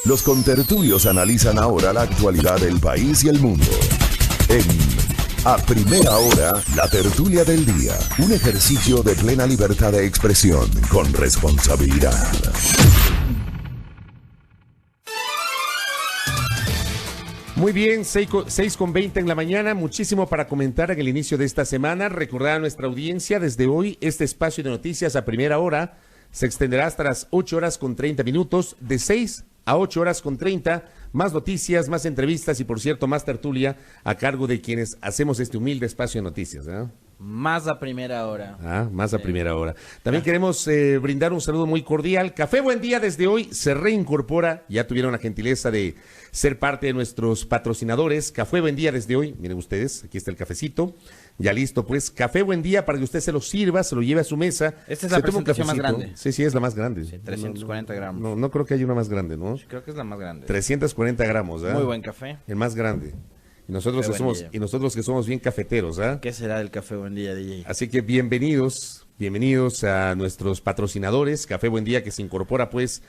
Los contertulios analizan ahora la actualidad del país y el mundo. A Primera Hora, la tertulia del día. Un ejercicio de plena libertad de expresión con responsabilidad. Muy bien, 6:20 en la mañana, muchísimo para comentar en el inicio de esta semana. Recordar a nuestra audiencia, desde hoy, este espacio de noticias a Primera Hora se extenderá hasta las 8:30, de 6 a 8:30, más noticias, más entrevistas y, por cierto, más tertulia a cargo de quienes hacemos este humilde espacio de noticias, ¿eh? Más a primera hora. Más a primera hora. También queremos brindar un saludo muy cordial. Café Buen Día desde hoy se reincorpora. Ya tuvieron la gentileza de ser parte de nuestros patrocinadores. Café Buen Día desde hoy. Miren ustedes, aquí está el cafecito. Ya listo, pues. Café Buen Día para que usted se lo sirva, se lo lleve a su mesa. Esta es la presentación más grande. Sí, es la más grande. Sí, 340 gramos. No creo que haya una más grande, ¿no? Sí, creo que es la más grande. 340 gramos, ¿eh? Muy buen café. El más grande. Y nosotros que somos bien cafeteros, ¿ah? ¿Qué será del Café Buen Día, DJ? Así que bienvenidos a nuestros patrocinadores, Café Buen Día, que se incorpora pues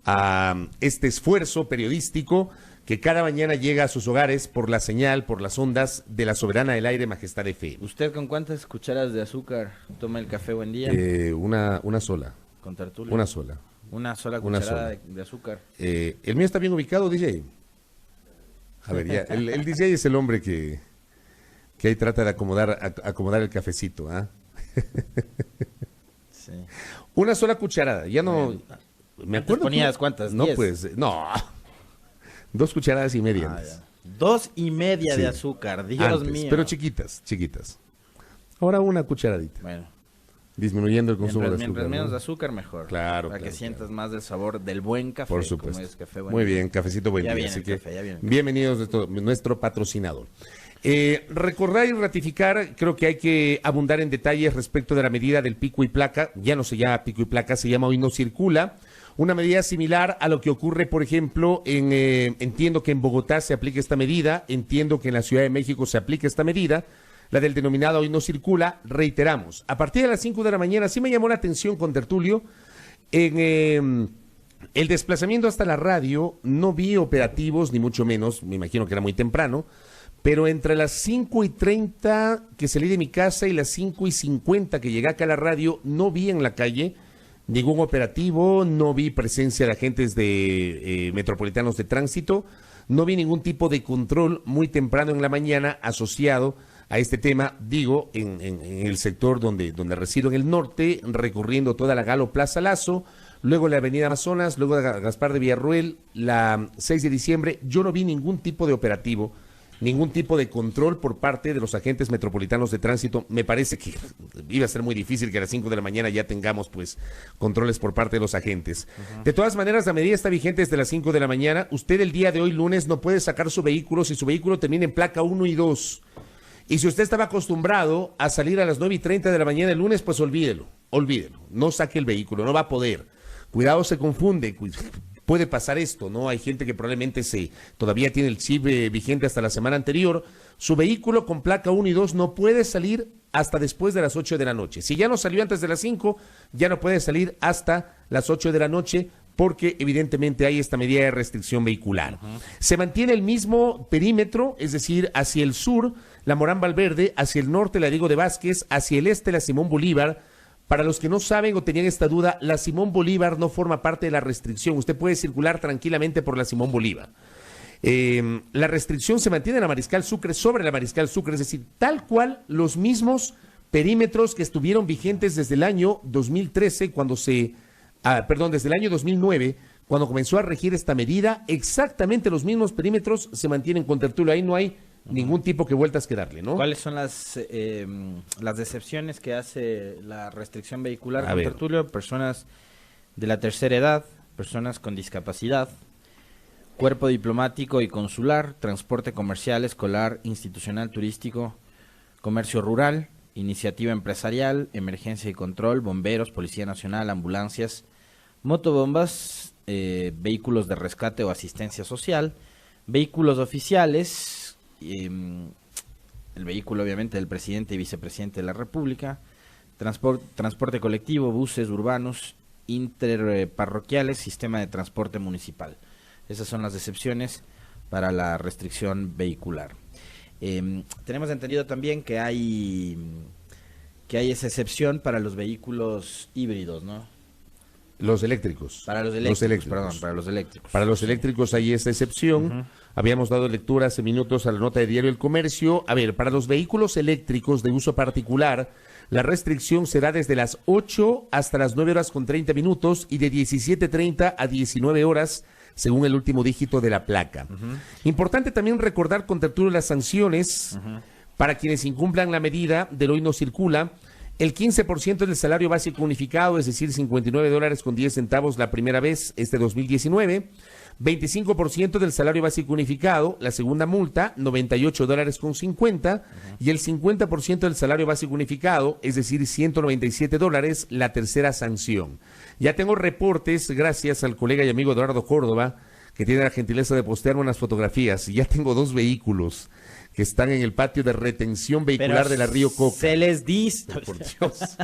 a este esfuerzo periodístico que cada mañana llega a sus hogares por la señal, por las ondas de la soberana del aire, Majestad FM. ¿Usted con cuántas cucharas de azúcar toma el Café Buen Día? Una sola. ¿Con tertulia? Una sola. Una sola cucharada de azúcar. El mío está bien ubicado, DJ. A ver, ya, el DJ es el hombre que ahí trata de acomodar el cafecito, ¿ah? Sí. Una sola cucharada, ya no... ¿Me acuerdo? ¿Ponías cuántas? No, 10. pues, no. 2 cucharadas y media. 2,5 de azúcar, Dios antes, mío. pero chiquitas. Ahora una cucharadita. Bueno. Disminuyendo el consumo de azúcar. Mientras menos ¿no? azúcar, mejor. Claro. Para que sientas más del sabor del buen café. Por supuesto. Como es Café Buen Muy Día. bien, cafecito buen Ya día. viene Así el que café, ya viene. bienvenidos nuestro patrocinador. Recordar y ratificar, creo que hay que abundar en detalles respecto de la medida del pico y placa. Ya no se llama pico y placa, se llama Hoy No Circula. Una medida similar a lo que ocurre, por ejemplo, entiendo que en Bogotá se aplica esta medida, entiendo que en la Ciudad de México se aplica esta medida. La del denominado Hoy No Circula, reiteramos, a partir de las 5 de la mañana, sí me llamó la atención con Tertulio, en el desplazamiento hasta la radio, no vi operativos, ni mucho menos, me imagino que era muy temprano, pero entre las 5:30 que salí de mi casa y las 5:50 que llegué acá a la radio, no vi en la calle ningún operativo, no vi presencia de agentes de metropolitanos de tránsito, no vi ningún tipo de control muy temprano en la mañana asociado a este tema, digo, en el sector donde resido en el norte, recorriendo toda la Galo Plaza Lazo, luego la avenida Amazonas, luego Gaspar de Villarroel, la 6 de diciembre, yo no vi ningún tipo de operativo, ningún tipo de control por parte de los agentes metropolitanos de tránsito. Me parece que iba a ser muy difícil que a las 5 de la mañana ya tengamos pues controles por parte de los agentes. De todas maneras, la medida está vigente desde las 5 de la mañana. Usted el día de hoy, lunes, no puede sacar su vehículo si su vehículo termina en placa 1 y 2. Y si usted estaba acostumbrado a salir a las 9:30 de la mañana el lunes, pues olvídelo. No saque el vehículo, no va a poder. Cuidado, se confunde. Puede pasar esto, ¿no? Hay gente que probablemente todavía tiene el chip vigente hasta la semana anterior. Su vehículo con placa 1 y 2 no puede salir hasta después de las 8 de la noche. Si ya no salió antes de las 5, ya no puede salir hasta las 8 de la noche, porque evidentemente hay esta medida de restricción vehicular. Se mantiene el mismo perímetro, es decir, hacia el sur, la Morán Valverde, hacia el norte, la Diego de Vázquez, hacia el este, la Simón Bolívar. Para los que no saben o tenían esta duda, la Simón Bolívar no forma parte de la restricción. Usted puede circular tranquilamente por la Simón Bolívar. La restricción se mantiene en la Mariscal Sucre, sobre la Mariscal Sucre, es decir, tal cual los mismos perímetros que estuvieron vigentes desde el año 2013, desde el año 2009, cuando comenzó a regir esta medida, exactamente los mismos perímetros se mantienen con Tertulio. Ahí no hay ningún tipo que vueltas que darle, ¿no? ¿Cuáles son las excepciones que hace la restricción vehicular con Tertulio? Personas de la tercera edad, personas con discapacidad, cuerpo diplomático y consular, transporte comercial, escolar, institucional, turístico, comercio rural, iniciativa empresarial, emergencia y control, bomberos, Policía Nacional, ambulancias, motobombas, vehículos de rescate o asistencia social, vehículos oficiales, el vehículo obviamente del presidente y vicepresidente de la República, transporte colectivo, buses urbanos, interparroquiales, sistema de transporte municipal. Esas son las excepciones para la restricción vehicular. Tenemos entendido también que hay esa excepción para los vehículos híbridos, ¿no? Los eléctricos. Para los eléctricos, perdón, para los eléctricos. Para los eléctricos hay esta excepción. Habíamos dado lectura hace minutos a la nota de Diario El Comercio. A ver, para los vehículos eléctricos de uso particular, la restricción será desde las 8 hasta las 9 horas con 30 minutos y de 17:30 a 19 horas, según el último dígito de la placa. Importante también recordar con tertulia las sanciones para quienes incumplan la medida del hoy no circula. El 15% del salario básico unificado, es decir, $59.10 la primera vez, 2019. 25% del salario básico unificado, la segunda multa, $98.50. Y el 50% del salario básico unificado, es decir, $197, la tercera sanción. Ya tengo reportes, gracias al colega y amigo Eduardo Córdoba, que tiene la gentileza de postearme unas fotografías. Ya tengo 2 vehículos que están en el patio de retención vehicular de la Río Coca. Se les dice. Por Dios.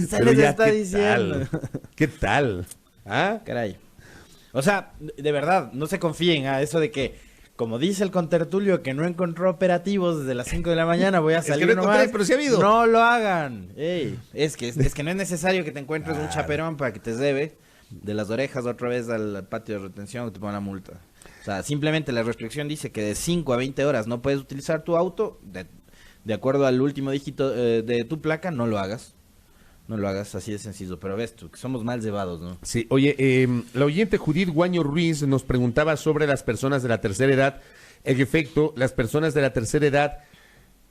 Se les está diciendo. ¿Qué tal? ¿Ah? Caray. O sea, de verdad, no se confíen a eso de que, como dice el contertulio, que no encontró operativos desde las 5 de la mañana, voy a salir es que no nomás. pero sí ha habido. No lo hagan. Ey, es que no es necesario que te encuentres un chaperón para que te lleve de las orejas otra vez al patio de retención o te pongan la multa. O sea, simplemente la restricción dice que de 5 a 20 horas no puedes utilizar tu auto, de acuerdo al último dígito de tu placa, no lo hagas. No lo hagas, así de sencillo, pero ves tú, que somos mal llevados, ¿no? Sí, oye, la oyente Judith Guaño Ruiz nos preguntaba sobre las personas de la tercera edad. En efecto, las personas de la tercera edad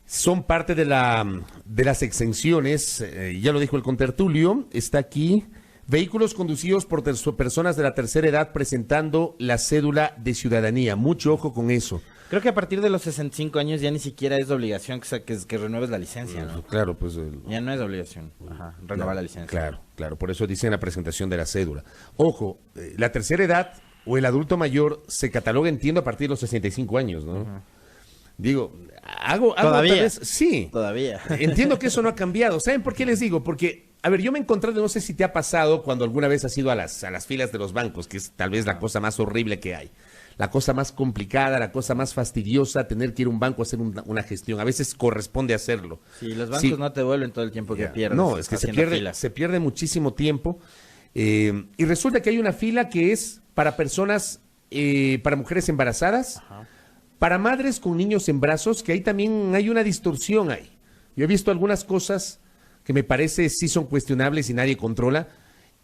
son parte de las exenciones, ya lo dijo el contertulio, está aquí. Vehículos conducidos por personas de la tercera edad presentando la cédula de ciudadanía. Mucho ojo con eso. Creo que a partir de los 65 años ya ni siquiera es de obligación que renueves la licencia, ¿no? Claro, pues... Ya no es de obligación, renovar la licencia. Claro, por eso dicen la presentación de la cédula. Ojo, la tercera edad o el adulto mayor se cataloga, entiendo, a partir de los 65 años, ¿no? Digo, hago ¿Todavía? Tal vez, sí. Todavía. Entiendo que eso no ha cambiado. ¿Saben por qué les digo? Porque, a ver, yo me he encontrado, no sé si te ha pasado cuando alguna vez has ido a las filas de los bancos, que es tal vez la cosa más horrible que hay. La cosa más complicada, la cosa más fastidiosa, tener que ir a un banco a hacer una gestión. A veces corresponde hacerlo. Sí, los bancos no te devuelven todo el tiempo que pierdes. No, es que se pierde muchísimo tiempo. Y resulta que hay una fila que es para personas, para mujeres embarazadas, para madres con niños en brazos, que ahí también hay una distorsión ahí. Yo he visto algunas cosas que me parece sí son cuestionables y nadie controla.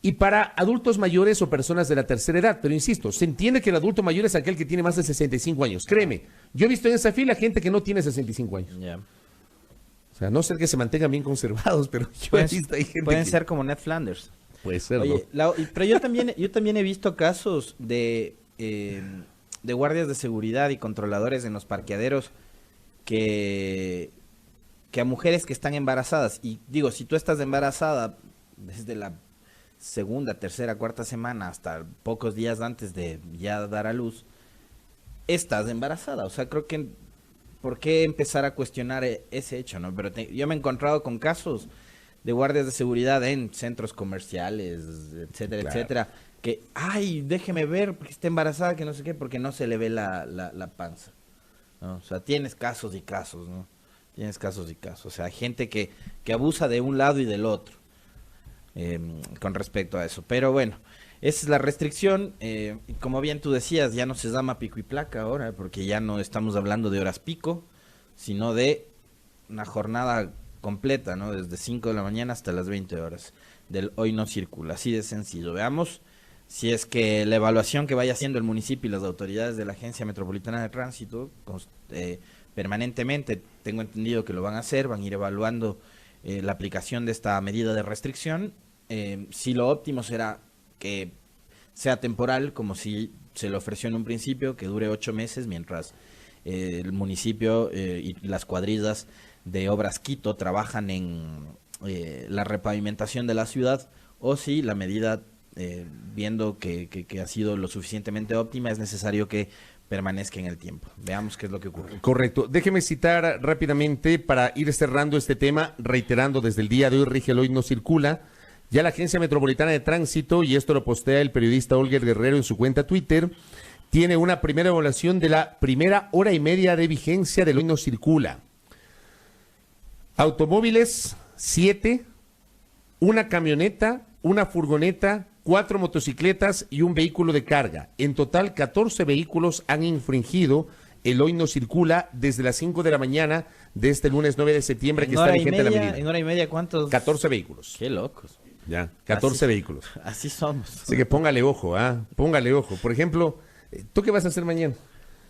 Y para adultos mayores o personas de la tercera edad, pero insisto, se entiende que el adulto mayor es aquel que tiene más de 65 años. Créeme, yo he visto en esa fila gente que no tiene 65 años. Yeah. O sea, no sé que se mantengan bien conservados, pero yo he visto hay gente pueden ser como Ned Flanders. Puede ser, oye, ¿no? Pero yo también he visto casos de guardias de seguridad y controladores en los parqueaderos que a mujeres que están embarazadas. Y digo, si tú estás embarazada desde la segunda, tercera, cuarta semana hasta pocos días antes de ya dar a luz, estás embarazada. O sea, creo que ¿por qué empezar a cuestionar ese hecho, no? Pero yo me he encontrado con casos de guardias de seguridad en centros comerciales, etcétera, etcétera, que, ay, déjeme ver porque está embarazada, que no sé qué, porque no se le ve la panza, ¿no? O sea, tienes casos y casos, ¿no? Tienes casos y casos. O sea, hay gente que abusa de un lado y del otro. Con respecto a eso, pero bueno, esa es la restricción. Como bien tú decías, ya no se llama pico y placa ahora, porque ya no estamos hablando de horas pico, sino de una jornada completa, ¿no? Desde 5 de la mañana hasta las 20 horas del hoy no circula, así de sencillo. Veamos si es que la evaluación que vaya haciendo el municipio y las autoridades de la Agencia Metropolitana de Tránsito permanentemente, tengo entendido que lo van a hacer, van a ir evaluando la aplicación de esta medida de restricción. Si lo óptimo será que sea temporal, como si se le ofreció en un principio, que dure 8 meses, mientras el municipio y las cuadrillas de Obras Quito trabajan en la repavimentación de la ciudad, o si la medida, viendo que ha sido lo suficientemente óptima, es necesario que permanezca en el tiempo. Veamos qué es lo que ocurre. Correcto. Déjeme citar rápidamente para ir cerrando este tema, reiterando desde el día de hoy, rige el hoy no circula. Ya la Agencia Metropolitana de Tránsito, y esto lo postea el periodista Olger Guerrero en su cuenta Twitter, tiene una primera evaluación de la primera hora y media de vigencia del Hoy No Circula. Automóviles, 7, una camioneta, una furgoneta, 4 motocicletas y un vehículo de carga. En total, 14 vehículos han infringido el Hoy No Circula desde las 5 de la mañana de este lunes 9 de septiembre que está vigente la medida. ¿En hora y media cuántos? 14 vehículos. Qué locos. Ya, 14 vehículos. Así somos. Así que póngale ojo, póngale ojo. Por ejemplo, ¿tú qué vas a hacer mañana?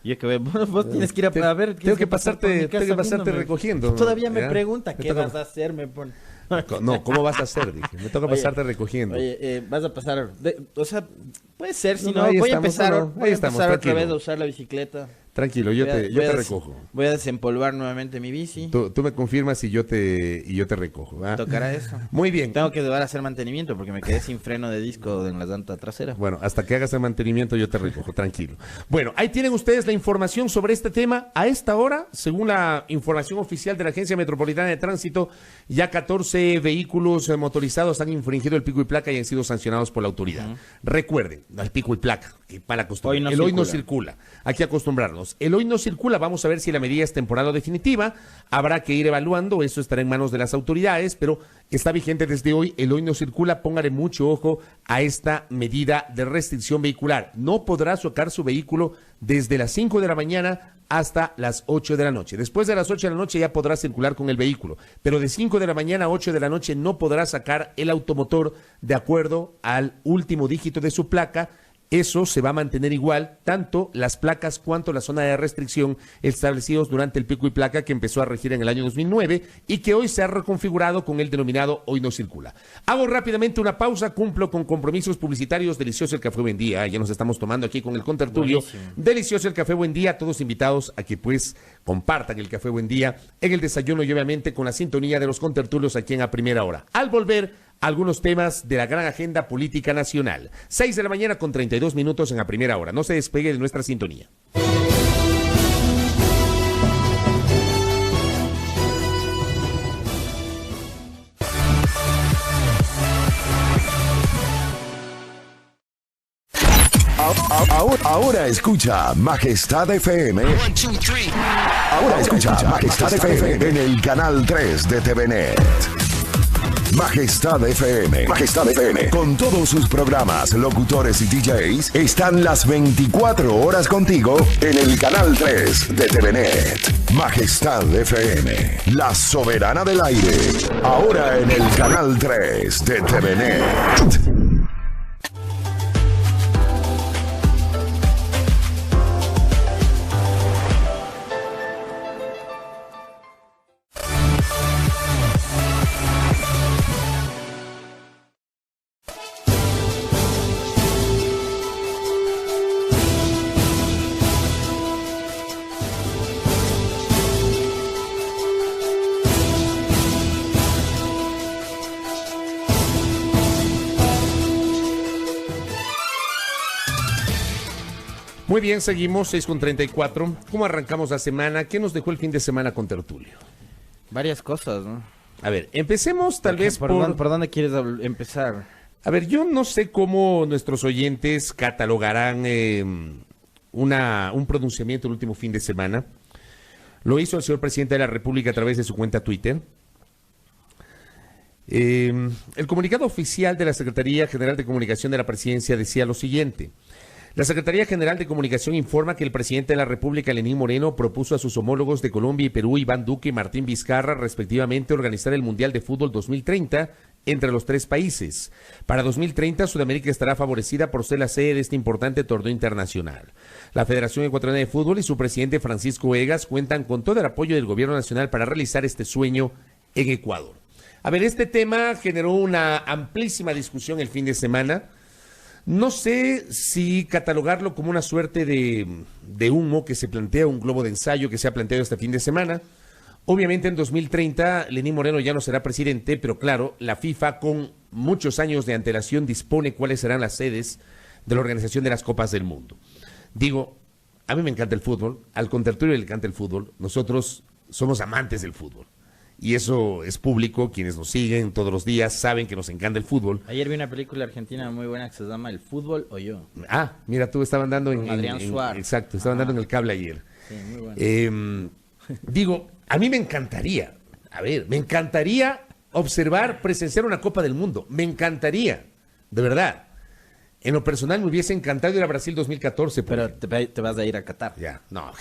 Yo que vos tienes que ir a ver. Tengo que pasarte recogiendo. Todavía me pregunta qué vas a hacer, me pone. No, ¿cómo vas a hacer? Dije, me toca pasarte recogiendo. Oye, vas a pasar, o sea, puede ser, si no, ahí voy a estamos, empezar, ahí estamos, otra vez a usar la bicicleta. Tranquilo, yo te recojo. Voy a desempolvar nuevamente mi bici. Tú me confirmas y yo te recojo. Tocará eso. Muy bien. Tengo que llevar a hacer mantenimiento porque me quedé sin freno de disco en la llanta trasera. Bueno, hasta que hagas el mantenimiento yo te recojo, tranquilo. Bueno, ahí tienen ustedes la información sobre este tema. A esta hora, según la información oficial de la Agencia Metropolitana de Tránsito, ya 14 vehículos motorizados han infringido el pico y placa y han sido sancionados por la autoridad. Recuerden, el pico y placa, que para costumbre. Hoy no circula. Hay que acostumbrarnos. El Hoy No Circula, vamos a ver si la medida es temporal o definitiva, habrá que ir evaluando, eso estará en manos de las autoridades, pero está vigente desde hoy, el Hoy No Circula, póngale mucho ojo a esta medida de restricción vehicular, no podrá sacar su vehículo desde las 5 de la mañana hasta las 8 de la noche, después de las 8 de la noche ya podrá circular con el vehículo, pero de 5 de la mañana a 8 de la noche no podrá sacar el automotor de acuerdo al último dígito de su placa. Eso se va a mantener igual, tanto las placas cuanto la zona de restricción establecidos durante el pico y placa que empezó a regir en el año 2009 y que hoy se ha reconfigurado con el denominado Hoy No Circula. Hago rápidamente una pausa, cumplo con compromisos publicitarios. Delicioso el café, buen día. Ya nos estamos tomando aquí con el contertulio. Buenísimo. Delicioso el café, buen día. Todos invitados a que pues compartan el café, buen día en el desayuno y obviamente con la sintonía de los contertulios aquí en A Primera Hora. Al volver, algunos temas de la gran agenda política nacional. 6 de la mañana con 32 minutos en A Primera Hora. No se despegue de nuestra sintonía. Ahora escucha Majestad FM. Ahora escucha Majestad FM en el canal 3 de TVNet. Majestad FM. Majestad FM. Con todos sus programas, locutores y DJs, están las 24 horas contigo en el canal 3 de TVNet. Majestad FM. La soberana del aire. Ahora en el canal 3 de TVNet. Muy bien, seguimos, 6:34. ¿Cómo arrancamos la semana? ¿Qué nos dejó el fin de semana con Tertulio? Varias cosas, ¿no? A ver, empecemos tal vez ¿Por dónde quieres empezar? A ver, yo no sé cómo nuestros oyentes catalogarán un pronunciamiento el último fin de semana. Lo hizo el señor presidente de la República a través de su cuenta Twitter. El comunicado oficial de la Secretaría General de Comunicación de la Presidencia decía lo siguiente. La Secretaría General de Comunicación informa que el presidente de la República, Lenín Moreno, propuso a sus homólogos de Colombia y Perú, Iván Duque y Martín Vizcarra, respectivamente, organizar el Mundial de Fútbol 2030 entre los tres países. Para 2030, Sudamérica estará favorecida por ser la sede de este importante torneo internacional. La Federación Ecuatoriana de Fútbol y su presidente Francisco Egas cuentan con todo el apoyo del gobierno nacional para realizar este sueño en Ecuador. A ver, este tema generó una amplísima discusión el fin de semana. No sé si catalogarlo como una suerte de humo que se plantea, un globo de ensayo que se ha planteado este fin de semana. Obviamente en 2030 Lenín Moreno ya no será presidente, pero claro, la FIFA con muchos años de antelación dispone cuáles serán las sedes de la organización de las Copas del Mundo. Digo, a mí me encanta el fútbol, al contertulio le encanta el fútbol, nosotros somos amantes del fútbol. y eso es público. Quienes nos siguen todos los días saben que nos encanta el fútbol. Ayer vi una película argentina muy buena que se llama El fútbol o yo. Ah, mira, tú estaban dando en Adrián Suárez. Exacto, estaban dando en el cable ayer. Sí, muy bueno. Digo, a mí me encantaría observar, presenciar una Copa del Mundo. Me encantaría, de verdad. En lo personal me hubiese encantado ir a Brasil 2014. Pero te vas a ir a Qatar. Ya, no,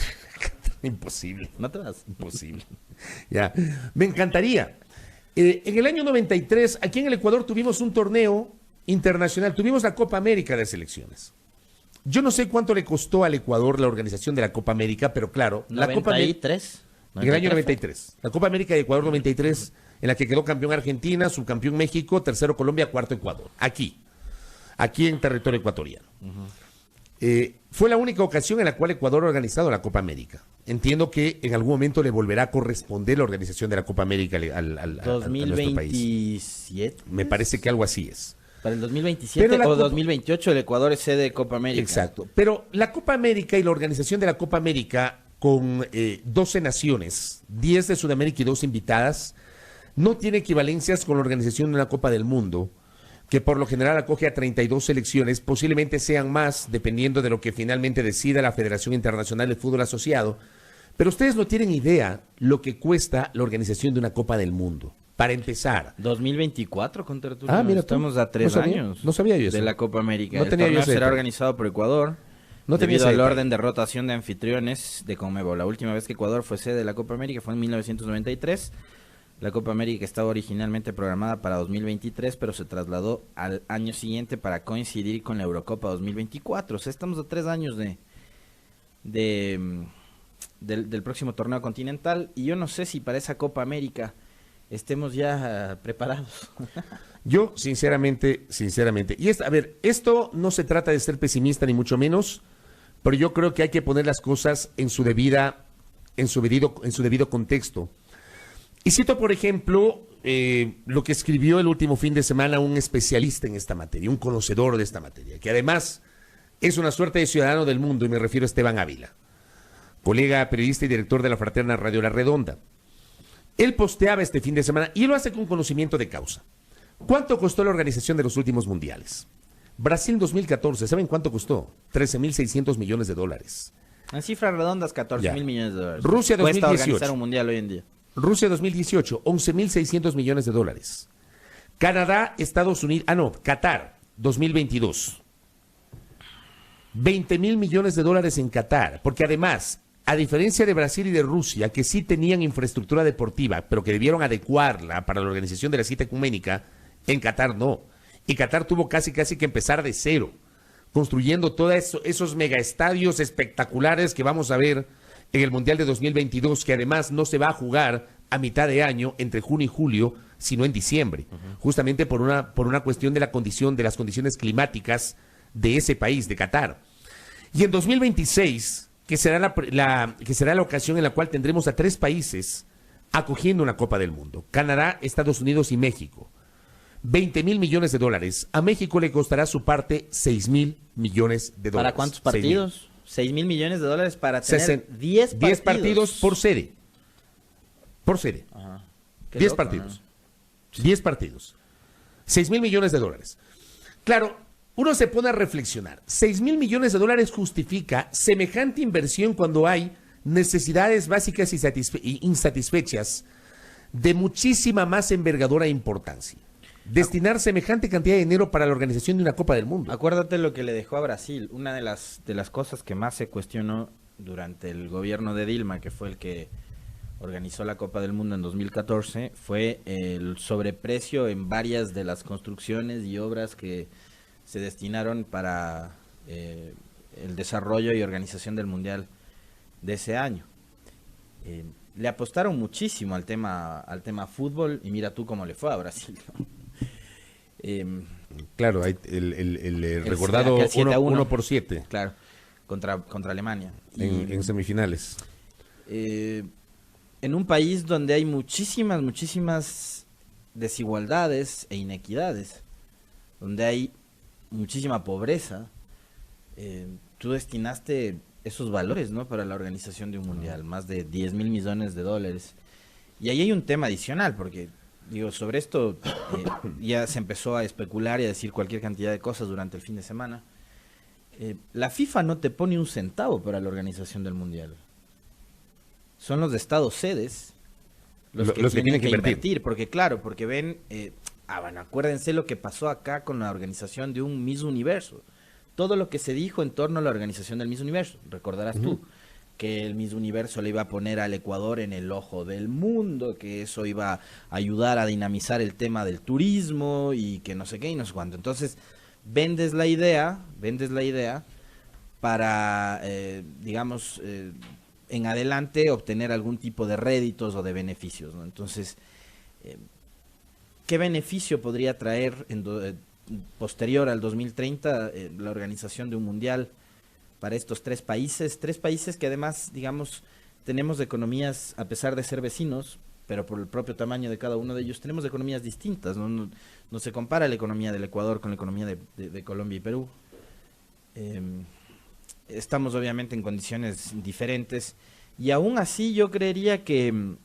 imposible. ¿No te vas? Imposible. Ya, me encantaría. En el año 93, aquí en el Ecuador tuvimos un torneo internacional, tuvimos la Copa América de selecciones. Yo no sé cuánto le costó al Ecuador la organización de la Copa América, pero claro, la Copa América... En el año 93. La Copa América de Ecuador 93, en la que quedó campeón Argentina, subcampeón México, tercero Colombia, cuarto Ecuador. Aquí en territorio ecuatoriano. Fue la única ocasión en la cual Ecuador ha organizado la Copa América. Entiendo que en algún momento le volverá a corresponder la organización de la Copa América a nuestro país. ¿2027? Me parece que algo así es. Para el 2027 o 2028 el Ecuador es sede de Copa América. Exacto. Pero la Copa América y la organización de la Copa América con 12 naciones, 10 de Sudamérica y 2 invitadas, no tiene equivalencias con la organización de una Copa del Mundo, que por lo general acoge a 32 selecciones, posiblemente sean más, dependiendo de lo que finalmente decida la Federación Internacional de Fútbol Asociado. Pero ustedes no tienen idea lo que cuesta la organización de una Copa del Mundo. Para empezar. 2024 con Tertulia. Mira, estamos a 3 años. No sabía yo eso. De la Copa América. No tenía el torneo yo será organizado por Ecuador. No debido al orden de rotación de anfitriones de Conmebol. La última vez que Ecuador fue sede de la Copa América fue en 1993. La Copa América estaba originalmente programada para 2023, pero se trasladó al año siguiente para coincidir con la Eurocopa 2024. O sea, estamos a 3 años del próximo torneo continental. Y yo no sé si para esa Copa América estemos ya preparados. Yo, sinceramente, y esto no se trata de ser pesimista ni mucho menos, pero yo creo que hay que poner las cosas en su debido contexto. Y cito, por ejemplo, lo que escribió el último fin de semana un especialista en esta materia, un conocedor de esta materia, que además es una suerte de ciudadano del mundo, y me refiero a Esteban Ávila, colega periodista y director de la fraterna Radio La Redonda. Él posteaba este fin de semana, y lo hace con conocimiento de causa. ¿Cuánto costó la organización de los últimos mundiales? Brasil 2014, ¿saben cuánto costó? 13.600 millones de dólares. En cifras redondas, 14.000 millones de dólares. Rusia 2018. Cuesta organizar un mundial hoy en día. Rusia 2018, 11.600 millones de dólares. Canadá, Estados Unidos, Qatar 2022. 20.000 millones de dólares en Qatar, porque además, a diferencia de Brasil y de Rusia, que sí tenían infraestructura deportiva, pero que debieron adecuarla para la organización de la cita ecuménica, en Qatar no. Y Qatar tuvo casi que empezar de cero, construyendo todos esos megaestadios espectaculares que vamos a ver en el Mundial de 2022, que además no se va a jugar a mitad de año, entre junio y julio, sino en diciembre, justamente por una cuestión de las condiciones climáticas de ese país, de Qatar. Y en 2026, que será la ocasión en la cual tendremos a 3 países acogiendo una Copa del Mundo: Canadá, Estados Unidos y México. 20.000 millones de dólares. A México le costará su parte 6.000 millones de dólares. ¿Para cuántos partidos? 6.000 millones de dólares para tener 10 partidos. 10 partidos por sede. Por sede. Ajá. 10 partidos. ¿No? 10 partidos. 6.000 millones de dólares. Claro, uno se pone a reflexionar. 6.000 millones de dólares justifica semejante inversión cuando hay necesidades básicas y insatisfechas de muchísima más envergadura e importancia. Destinar semejante cantidad de dinero para la organización de una Copa del Mundo. Acuérdate lo que le dejó a Brasil. Una de las cosas que más se cuestionó durante el gobierno de Dilma, que fue el que organizó la Copa del Mundo en 2014, fue el sobreprecio en varias de las construcciones y obras que se destinaron para el desarrollo y organización del Mundial de ese año. Le apostaron muchísimo al tema fútbol, y mira tú cómo le fue a Brasil, ¿no? Claro, hay el recordado 1-7. Claro, contra Alemania. En semifinales. En un país donde hay muchísimas desigualdades e inequidades, donde hay muchísima pobreza, tú destinaste esos valores, ¿no?, para la organización de un mundial, más de 10.000 millones de dólares. Y ahí hay un tema adicional, porque, digo, sobre esto ya se empezó a especular y a decir cualquier cantidad de cosas durante el fin de semana. La FIFA no te pone un centavo para la organización del Mundial. Son los estados sedes los que tienen que invertir. Porque claro, porque ven, bueno, acuérdense lo que pasó acá con la organización de un Miss Universo. Todo lo que se dijo en torno a la organización del Miss Universo, recordarás tú, que el Miss Universo le iba a poner al Ecuador en el ojo del mundo, que eso iba a ayudar a dinamizar el tema del turismo y que no sé qué y no sé cuánto. Entonces, vendes la idea para, digamos, en adelante obtener algún tipo de réditos o de beneficios, ¿no? Entonces, ¿qué beneficio podría traer posterior al 2030 la organización de un mundial para estos tres países que además, digamos, tenemos economías, a pesar de ser vecinos, pero por el propio tamaño de cada uno de ellos, tenemos economías distintas, ¿no? No se compara la economía del Ecuador con la economía de Colombia y Perú. Estamos obviamente en condiciones diferentes y aún así yo creería que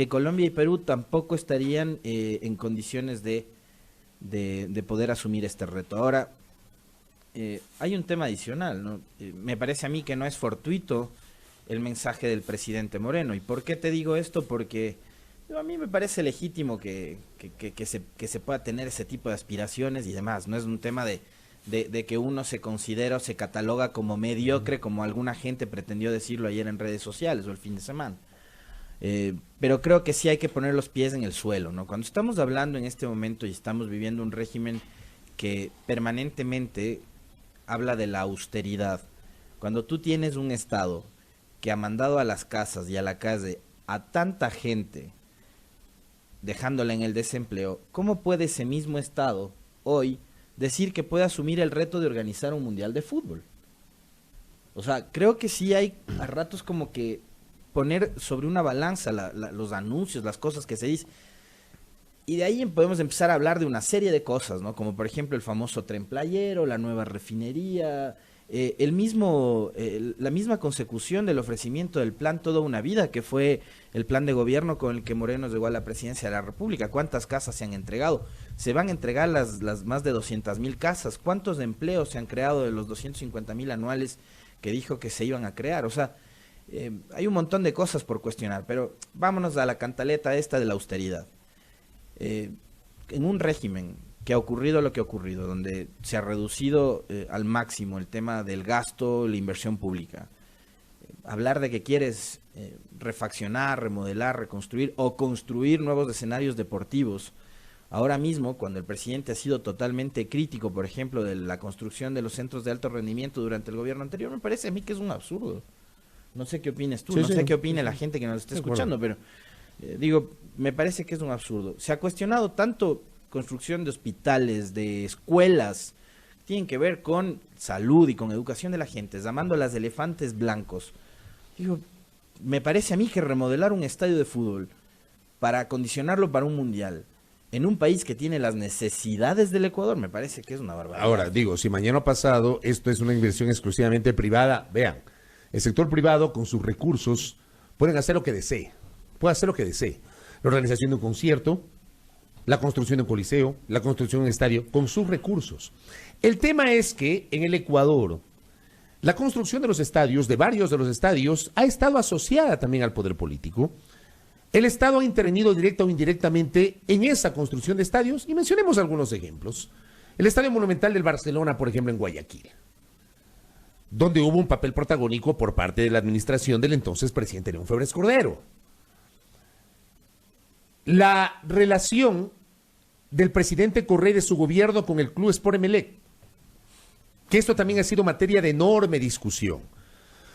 Colombia y Perú tampoco estarían en condiciones de poder asumir este reto. Ahora, hay un tema adicional, ¿no? Me parece a mí que no es fortuito el mensaje del presidente Moreno. ¿Y por qué te digo esto? Porque a mí me parece legítimo que se pueda tener ese tipo de aspiraciones y demás. No es un tema de que uno se considera o se cataloga como mediocre, como alguna gente pretendió decirlo ayer en redes sociales o el fin de semana. Pero creo que sí hay que poner los pies en el suelo, ¿no? Cuando estamos hablando en este momento y estamos viviendo un régimen que permanentemente habla de la austeridad, cuando tú tienes un Estado que ha mandado a las casas y a la calle a tanta gente, dejándola en el desempleo, ¿cómo puede ese mismo Estado hoy decir que puede asumir el reto de organizar un mundial de fútbol? O sea, creo que sí hay a ratos como que poner sobre una balanza los anuncios, las cosas que se dicen. Y de ahí podemos empezar a hablar de una serie de cosas, ¿no? Como por ejemplo el famoso Tren Playero, la nueva refinería, la misma consecución del ofrecimiento del plan Toda una Vida, que fue el plan de gobierno con el que Moreno llegó a la presidencia de la República. ¿Cuántas casas se han entregado? Se van a entregar las más de 200,000 casas. ¿Cuántos empleos se han creado de los 250,000 anuales que dijo que se iban a crear? O sea, hay un montón de cosas por cuestionar, pero vámonos a la cantaleta esta de la austeridad. En un régimen que ha ocurrido lo que ha ocurrido, donde se ha reducido al máximo el tema del gasto, la inversión pública, hablar de que quieres refaccionar, remodelar, reconstruir o construir nuevos escenarios deportivos, ahora mismo cuando el presidente ha sido totalmente crítico, por ejemplo, de la construcción de los centros de alto rendimiento durante el gobierno anterior, me parece a mí que es un absurdo. No sé qué opines tú, no sé qué opine la gente que nos está escuchando, pero digo, me parece que es un absurdo. Se ha cuestionado tanto construcción de hospitales, de escuelas, tienen que ver con salud y con educación de la gente, llamándolas elefantes blancos. Digo, me parece a mí que remodelar un estadio de fútbol para acondicionarlo para un mundial en un país que tiene las necesidades del Ecuador, me parece que es una barbaridad. Ahora, digo, si mañana pasado esto es una inversión exclusivamente privada, vean, el sector privado con sus recursos pueden hacer lo que desee, puede hacer lo que desee. La organización de un concierto, la construcción de un coliseo, la construcción de un estadio, con sus recursos. El tema es que en el Ecuador, la construcción de los estadios, de varios de los estadios, ha estado asociada también al poder político. El Estado ha intervenido directa o indirectamente en esa construcción de estadios, y mencionemos algunos ejemplos. El Estadio Monumental del Barcelona, por ejemplo, en Guayaquil, donde hubo un papel protagónico por parte de la administración del entonces presidente León Febres Cordero. La relación del presidente Correa y de su gobierno con el Club Sport Emelec, que esto también ha sido materia de enorme discusión,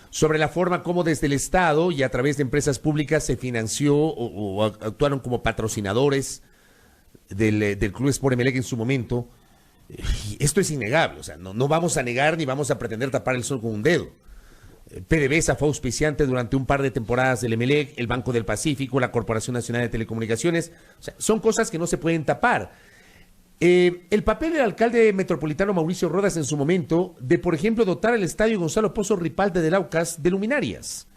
sobre la forma como desde el Estado y a través de empresas públicas se financió o actuaron como patrocinadores del Club Sport Emelec en su momento. Y esto es innegable, o sea, no vamos a negar ni vamos a pretender tapar el sol con un dedo. PDVSA fue auspiciante durante un par de temporadas del Emelec, el Banco del Pacífico, la Corporación Nacional de Telecomunicaciones. O sea, son cosas que no se pueden tapar. El papel del alcalde metropolitano Mauricio Rodas en su momento de, por ejemplo, dotar al estadio Gonzalo Pozo Ripalda del Aucas de luminarias.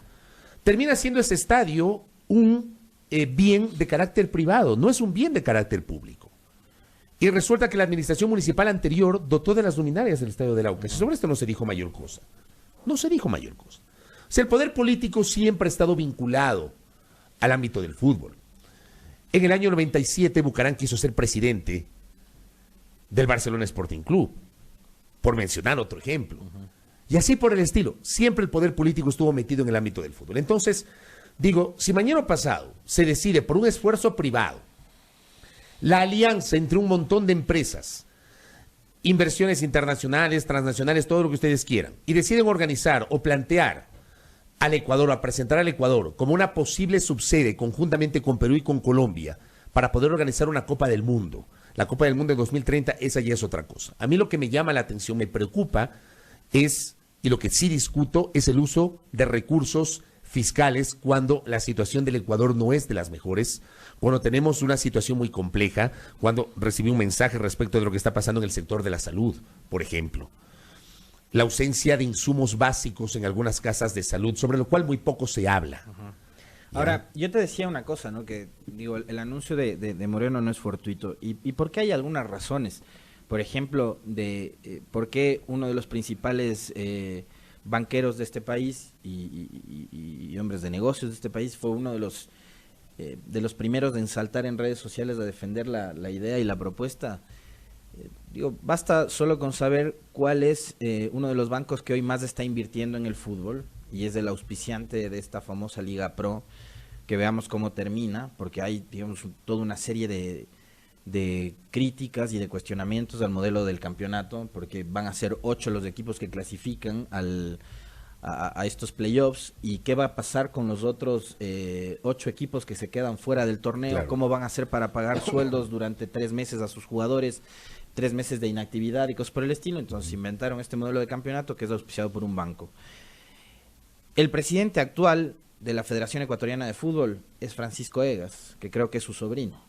Termina siendo ese estadio un bien de carácter privado, no es un bien de carácter público. Y resulta que la administración municipal anterior dotó de las luminarias del Estadio del Aucas. Y sobre esto no se dijo mayor cosa. No se dijo mayor cosa. O sea, el poder político siempre ha estado vinculado al ámbito del fútbol. En el año 97, Bucaram quiso ser presidente del Barcelona Sporting Club, por mencionar otro ejemplo. Y así por el estilo. Siempre el poder político estuvo metido en el ámbito del fútbol. Entonces, digo, si mañana pasado se decide por un esfuerzo privado, la alianza entre un montón de empresas, inversiones internacionales, transnacionales, todo lo que ustedes quieran, y deciden organizar o plantear al Ecuador, a presentar al Ecuador como una posible subsede conjuntamente con Perú y con Colombia para poder organizar una Copa del Mundo. La Copa del Mundo de 2030, esa ya es otra cosa. A mí lo que me llama la atención, me preocupa, es, y lo que sí discuto, es el uso de recursos fiscales cuando la situación del Ecuador no es de las mejores, cuando tenemos una situación muy compleja, cuando recibí un mensaje respecto de lo que está pasando en el sector de la salud, por ejemplo. La ausencia de insumos básicos en algunas casas de salud, sobre lo cual muy poco se habla. Ahora, yo te decía una cosa, ¿no? Que digo, el anuncio de Moreno no es fortuito. ¿Y por qué hay algunas razones? Por ejemplo, por qué uno de los principales banqueros de este país y hombres de negocios de este país fue uno de los primeros de ensaltar en redes sociales a defender la idea y la propuesta. Digo, basta solo con saber cuál es uno de los bancos que hoy más está invirtiendo en el fútbol, y es el auspiciante de esta famosa Liga Pro, que veamos cómo termina, porque hay, digamos, toda una serie de críticas y de cuestionamientos al modelo del campeonato, porque van a ser 8 los equipos que clasifican a estos playoffs, y qué va a pasar con los otros 8 equipos que se quedan fuera del torneo, claro. Cómo van a hacer para pagar sueldos durante 3 meses a sus jugadores, 3 meses de inactividad y cosas por el estilo. Entonces inventaron este modelo de campeonato que es auspiciado por un banco. El presidente actual de la Federación Ecuatoriana de Fútbol es Francisco Egas, que creo que es su sobrino.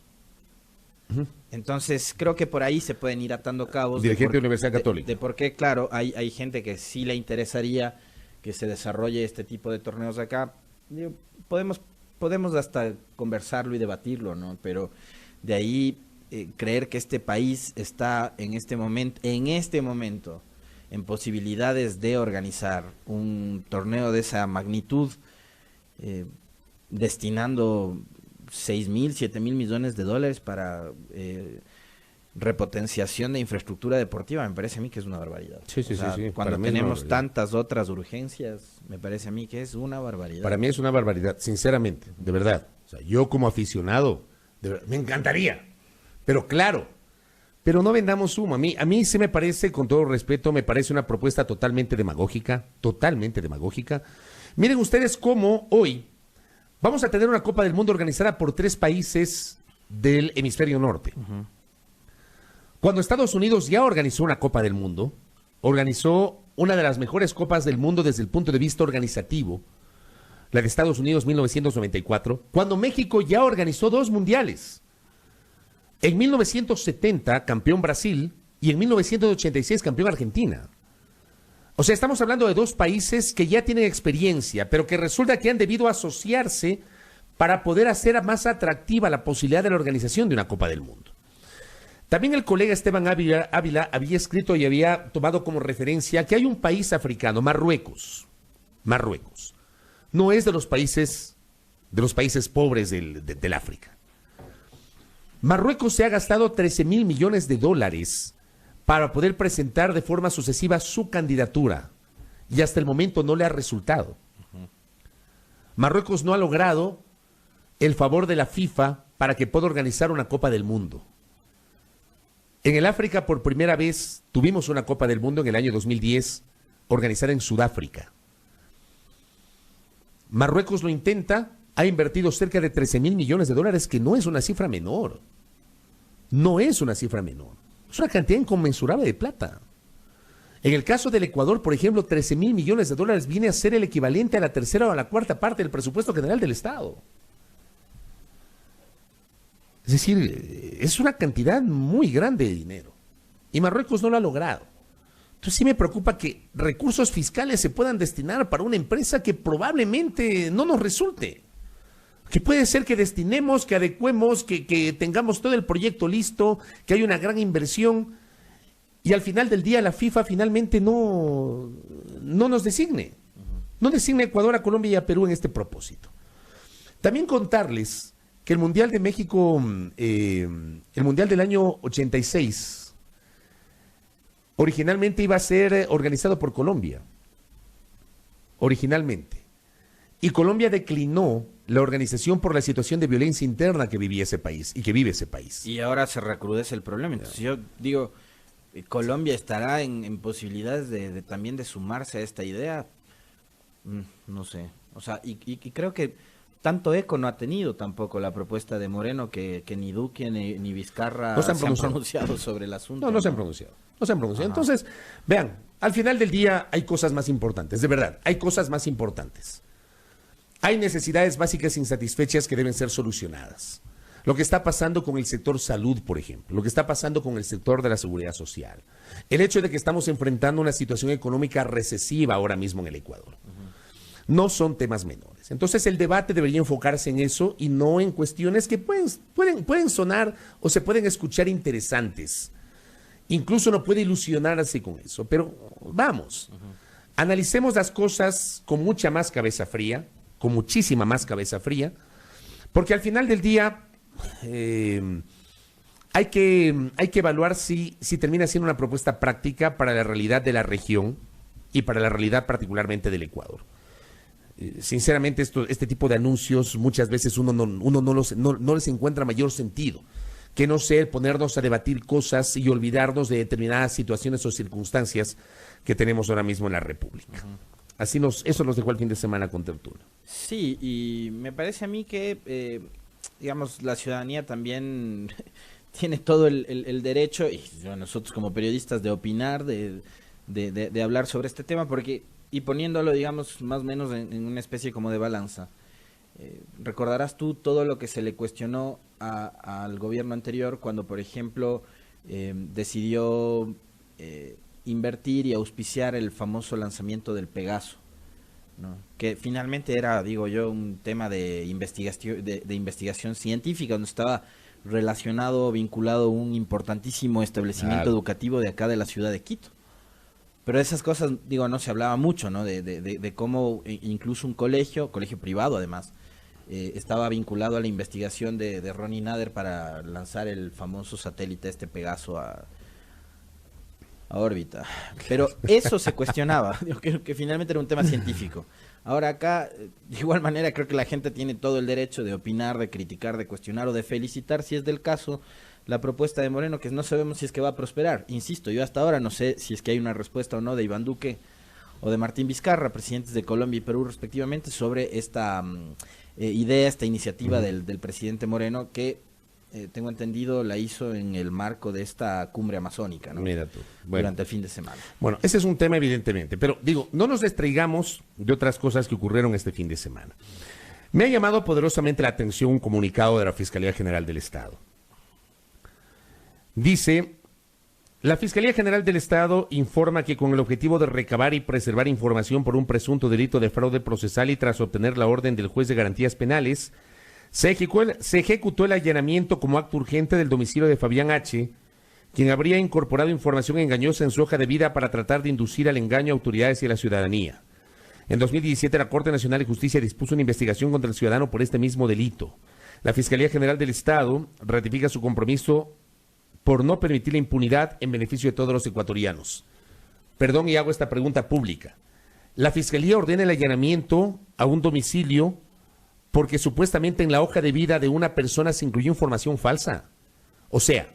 Entonces creo que por ahí se pueden ir atando cabos. Dirigente de la Universidad Católica. De por qué, claro, hay gente que sí le interesaría que se desarrolle este tipo de torneos acá. Digo, podemos hasta conversarlo y debatirlo, ¿no? Pero de ahí creer que este país está en este momento en posibilidades de organizar un torneo de esa magnitud, destinando 6.000, 7.000 millones de dólares para repotenciación de infraestructura deportiva, me parece a mí que es una barbaridad. Sí, cuando tenemos tantas otras urgencias, me parece a mí que es una barbaridad. Para mí es una barbaridad, sinceramente, de verdad. O sea, yo como aficionado, me encantaría, pero claro, pero no vendamos humo. A mí sí me parece, con todo respeto, me parece una propuesta totalmente demagógica. Miren ustedes cómo hoy vamos a tener una Copa del Mundo organizada por 3 países del hemisferio norte. Cuando Estados Unidos ya organizó una Copa del Mundo, organizó una de las mejores copas del mundo desde el punto de vista organizativo, la de Estados Unidos 1994, cuando México ya organizó 2 mundiales. En 1970, campeón Brasil, y en 1986, campeón Argentina. O sea, estamos hablando de 2 países que ya tienen experiencia, pero que resulta que han debido asociarse para poder hacer más atractiva la posibilidad de la organización de una Copa del Mundo. También el colega Esteban Ávila había escrito y había tomado como referencia que hay un país africano, Marruecos. No es de los países pobres del África. Marruecos se ha gastado 13.000 millones de dólares para poder presentar de forma sucesiva su candidatura, y hasta el momento no le ha resultado. Marruecos no ha logrado el favor de la FIFA para que pueda organizar una Copa del Mundo. En el África, por primera vez, tuvimos una Copa del Mundo en el año 2010, organizada en Sudáfrica. Marruecos lo intenta, ha invertido cerca de 13.000 millones de dólares, que no es una cifra menor. No es una cifra menor. Es una cantidad inconmensurable de plata. En el caso del Ecuador, por ejemplo, 13.000 millones de dólares viene a ser el equivalente a la 3ª o a la 4ª parte del presupuesto general del Estado. Es decir, es una cantidad muy grande de dinero. Y Marruecos no lo ha logrado. Entonces sí me preocupa que recursos fiscales se puedan destinar para una empresa que probablemente no nos resulte. que puede ser que destinemos, que adecuemos, que tengamos todo el proyecto listo, que hay una gran inversión, y al final del día la FIFA finalmente no nos designe. No designa a Ecuador, a Colombia y a Perú en este propósito. También contarles que el Mundial de México, el Mundial del año 86, originalmente iba a ser organizado por Colombia. Originalmente. Y Colombia declinó la organización por la situación de violencia interna que vivía ese país y que vive ese país. Y ahora se recrudece el problema. Entonces yo digo, ¿Colombia estará en posibilidades de también de sumarse a esta idea? No sé. O sea, y creo que tanto eco no ha tenido tampoco la propuesta de Moreno que ni Duque ni Vizcarra se han pronunciado sobre el asunto. No se han pronunciado. No se han pronunciado. Entonces, vean, al final del día hay cosas más importantes, de verdad, hay cosas más importantes. Hay necesidades básicas insatisfechas que deben ser solucionadas. Lo que está pasando con el sector salud, por ejemplo, lo que está pasando con el sector de la seguridad social, el hecho de que estamos enfrentando una situación económica recesiva ahora mismo en el Ecuador. No son temas menores. Entonces el debate debería enfocarse en eso y no en cuestiones que pueden sonar o se pueden escuchar interesantes. Incluso no puede ilusionarse con eso, pero vamos, analicemos las cosas con mucha más cabeza fría, con muchísima más cabeza fría, porque al final del día hay que evaluar si termina siendo una propuesta práctica para la realidad de la región y para la realidad particularmente del Ecuador. Sinceramente, este tipo de anuncios muchas veces uno no les encuentra mayor sentido que no ser ponernos a debatir cosas y olvidarnos de determinadas situaciones o circunstancias que tenemos ahora mismo en la República. Eso nos dejó el fin de semana con Tertulia. Sí, y me parece a mí que, digamos, la ciudadanía también tiene todo el derecho, y nosotros como periodistas, de opinar, de hablar sobre este tema, porque, y poniéndolo, digamos, más o menos en una especie como de balanza, recordarás tú todo lo que se le cuestionó al gobierno anterior cuando, por ejemplo, decidió invertir y auspiciar el famoso lanzamiento del Pegaso, ¿no? Que finalmente era, digo yo, un tema de investigación científica, donde estaba relacionado, vinculado a un importantísimo establecimiento educativo de acá de la ciudad de Quito. Pero esas cosas, digo, no se hablaba mucho, ¿no? De cómo incluso un colegio privado además, estaba vinculado a la investigación de Ronnie Nader para lanzar el famoso satélite Pegaso a órbita. Pero eso se cuestionaba, digo, que finalmente era un tema científico. Ahora acá, de igual manera, creo que la gente tiene todo el derecho de opinar, de criticar, de cuestionar o de felicitar, si es del caso, la propuesta de Moreno, que no sabemos si es que va a prosperar. Insisto, yo hasta ahora no sé si es que hay una respuesta o no de Iván Duque o de Martín Vizcarra, presidentes de Colombia y Perú respectivamente, sobre esta idea, esta iniciativa del presidente Moreno, que tengo entendido la hizo en el marco de esta cumbre amazónica, ¿no? Mira tú. Bueno, durante el fin de semana. Bueno, ese es un tema evidentemente, pero digo, no nos distraigamos de otras cosas que ocurrieron este fin de semana. Me ha llamado poderosamente la atención un comunicado de la Fiscalía General del Estado. Dice: la Fiscalía General del Estado informa que con el objetivo de recabar y preservar información por un presunto delito de fraude procesal y tras obtener la orden del juez de garantías penales, se ejecutó el allanamiento como acto urgente del domicilio de Fabián H., quien habría incorporado información engañosa en su hoja de vida para tratar de inducir al engaño a autoridades y a la ciudadanía. En 2017, la Corte Nacional de Justicia dispuso una investigación contra el ciudadano por este mismo delito. La Fiscalía General del Estado ratifica su compromiso por no permitir la impunidad en beneficio de todos los ecuatorianos. Perdón, y hago esta pregunta pública. La Fiscalía ordena el allanamiento a un domicilio porque supuestamente en la hoja de vida de una persona se incluyó información falsa. O sea,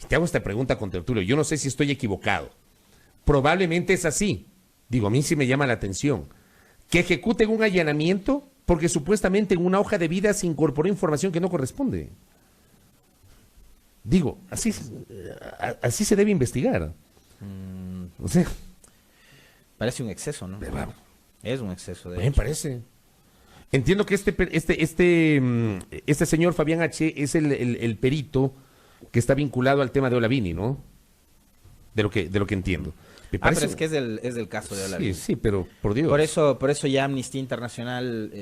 te hago esta pregunta con Tertulio, yo no sé si estoy equivocado. Probablemente es así. Digo, a mí sí me llama la atención. Que ejecuten un allanamiento porque supuestamente en una hoja de vida se incorporó información que no corresponde. Digo, así se debe investigar. O sea, parece un exceso, ¿no? ¿verdad? Es un exceso. Me parece. Entiendo que este señor Fabián H. es el perito que está vinculado al tema de Olavini, ¿no? De lo que entiendo. Pero es que es del caso de Olavi. Sí, pero por Dios. Por eso ya Amnistía Internacional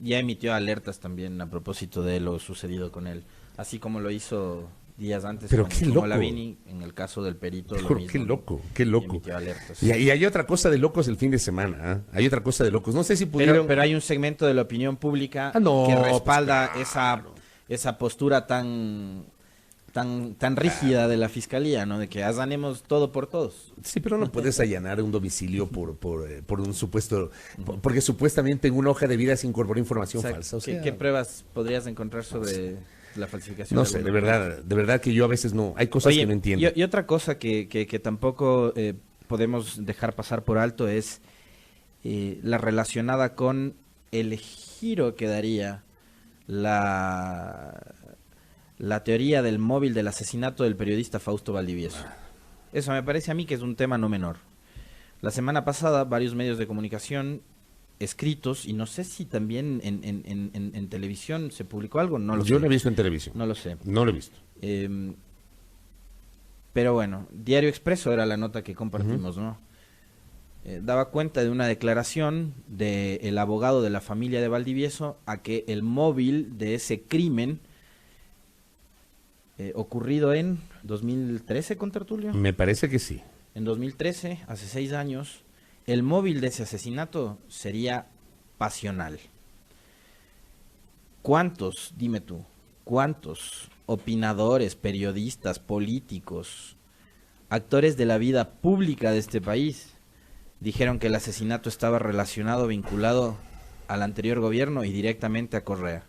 ya emitió alertas también a propósito de lo sucedido con él. Así como lo hizo días antes pero con Olavini, en el caso del perito. Pero qué loco. Y hay otra cosa de locos el fin de semana. Hay otra cosa de locos. No sé si pudieron... Pero hay un segmento de la opinión pública que respalda esa postura tan rígida de la fiscalía, ¿no? De que allanemos todo por todos. Sí, pero no puedes allanar un domicilio por un supuesto... Porque supuestamente en una hoja de vida se incorporó información falsa. ¿Qué pruebas podrías encontrar sobre la falsificación? No sé, de verdad que yo a veces no... Hay cosas que no entiendo. Y otra cosa que tampoco podemos dejar pasar por alto es la relacionada con el giro que daría la teoría del móvil del asesinato del periodista Fausto Valdivieso. Eso me parece a mí que es un tema no menor. La semana pasada varios medios de comunicación escritos, y no sé si también en televisión se publicó algo, no lo sé. Yo lo he visto en televisión. No lo sé. No lo he visto. Pero bueno, Diario Expreso era la nota que compartimos, ¿no? Daba cuenta de una declaración del abogado de la familia de Valdivieso a que el móvil de ese crimen ocurrido en 2013, ¿con Tertulio? Me parece que sí. En 2013, hace 6 años, el móvil de ese asesinato sería pasional. ¿Cuántos, dime tú, cuántos opinadores, periodistas, políticos, actores de la vida pública de este país dijeron que el asesinato estaba relacionado, vinculado al anterior gobierno y directamente a Correa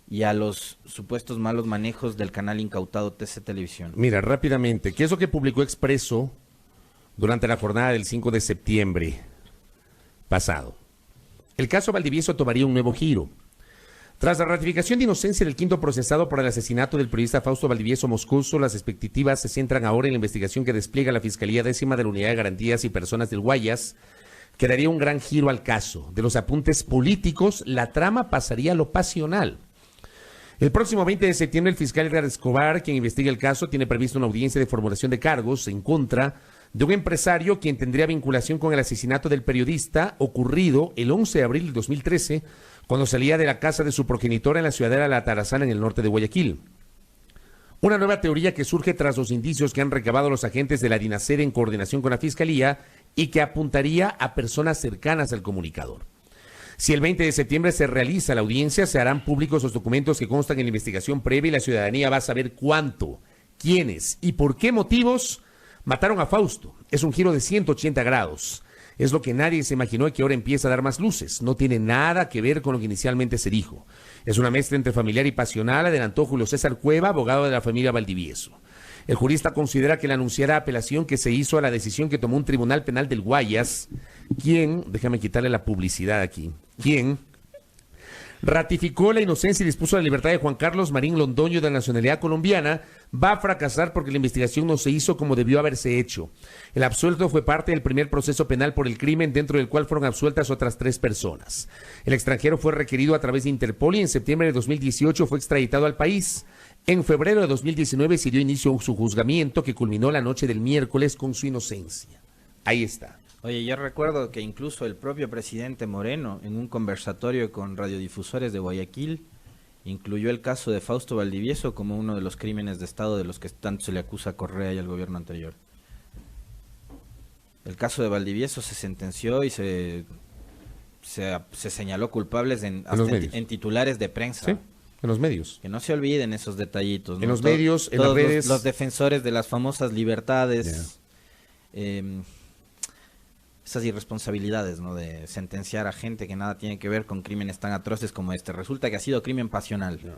y a los supuestos malos manejos del canal incautado TC Televisión? Mira, rápidamente, ¿qué es lo que publicó Expreso durante la jornada del 5 de septiembre pasado? El caso Valdivieso tomaría un nuevo giro. Tras la ratificación de inocencia del quinto procesado por el asesinato del periodista Fausto Valdivieso Moscoso, las expectativas se centran ahora en la investigación que despliega la Fiscalía Décima de la Unidad de Garantías y Personas del Guayas, que daría un gran giro al caso. De los apuntes políticos, la trama pasaría a lo pasional. El próximo 20 de septiembre, el fiscal Edgar Escobar, quien investiga el caso, tiene previsto una audiencia de formulación de cargos en contra de un empresario quien tendría vinculación con el asesinato del periodista ocurrido el 11 de abril de 2013, cuando salía de la casa de su progenitora en la ciudadela de La Tarazana, en el norte de Guayaquil. Una nueva teoría que surge tras los indicios que han recabado los agentes de la DINASER en coordinación con la Fiscalía y que apuntaría a personas cercanas al comunicador. Si el 20 de septiembre se realiza la audiencia, se harán públicos los documentos que constan en la investigación previa y la ciudadanía va a saber cuánto, quiénes y por qué motivos mataron a Fausto. Es un giro de 180 grados. Es lo que nadie se imaginó y que ahora empieza a dar más luces. No tiene nada que ver con lo que inicialmente se dijo. Es una mezcla entre familiar y pasional, adelantó Julio César Cueva, abogado de la familia Valdivieso. El jurista considera que la anunciada apelación que se hizo a la decisión que tomó un tribunal penal del Guayas, déjame quitarle la publicidad aquí, ratificó la inocencia y dispuso la libertad de Juan Carlos Marín Londoño, de la nacionalidad colombiana, va a fracasar porque la investigación no se hizo como debió haberse hecho. El absuelto fue parte del primer proceso penal por el crimen, dentro del cual fueron absueltas otras 3 personas. El extranjero fue requerido a través de Interpol y en septiembre de 2018 fue extraditado al país. En febrero de 2019 se dio inicio a su juzgamiento, que culminó la noche del miércoles con su inocencia. Ahí está. Oye, yo recuerdo que incluso el propio presidente Moreno, en un conversatorio con radiodifusores de Guayaquil, incluyó el caso de Fausto Valdivieso como uno de los crímenes de Estado de los que tanto se le acusa a Correa y al gobierno anterior. El caso de Valdivieso se sentenció y se señaló culpables en titulares de prensa. Sí, en los medios. Que no se olviden esos detallitos, ¿no? En los medios, en las redes. Los defensores de las famosas libertades, esas irresponsabilidades, ¿no? De sentenciar a gente que nada tiene que ver con crímenes tan atroces como este. Resulta que ha sido crimen pasional. No.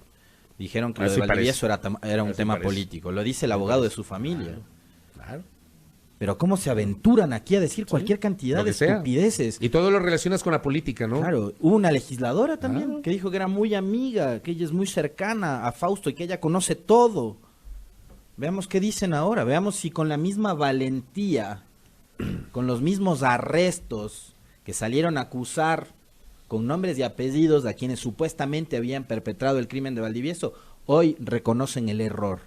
Dijeron que lo de Valdivieso era un tema político. Lo dice el abogado de su familia. Claro. Pero ¿cómo se aventuran aquí a decir cualquier cantidad de estupideces? Y todo lo relacionas con la política, ¿no? Claro. Hubo una legisladora también que dijo que era muy amiga, que ella es muy cercana a Fausto y que ella conoce todo. Veamos qué dicen ahora. Veamos si con la misma valentía, con los mismos arrestos que salieron a acusar con nombres y apellidos a quienes supuestamente habían perpetrado el crimen de Valdivieso, hoy reconocen el error.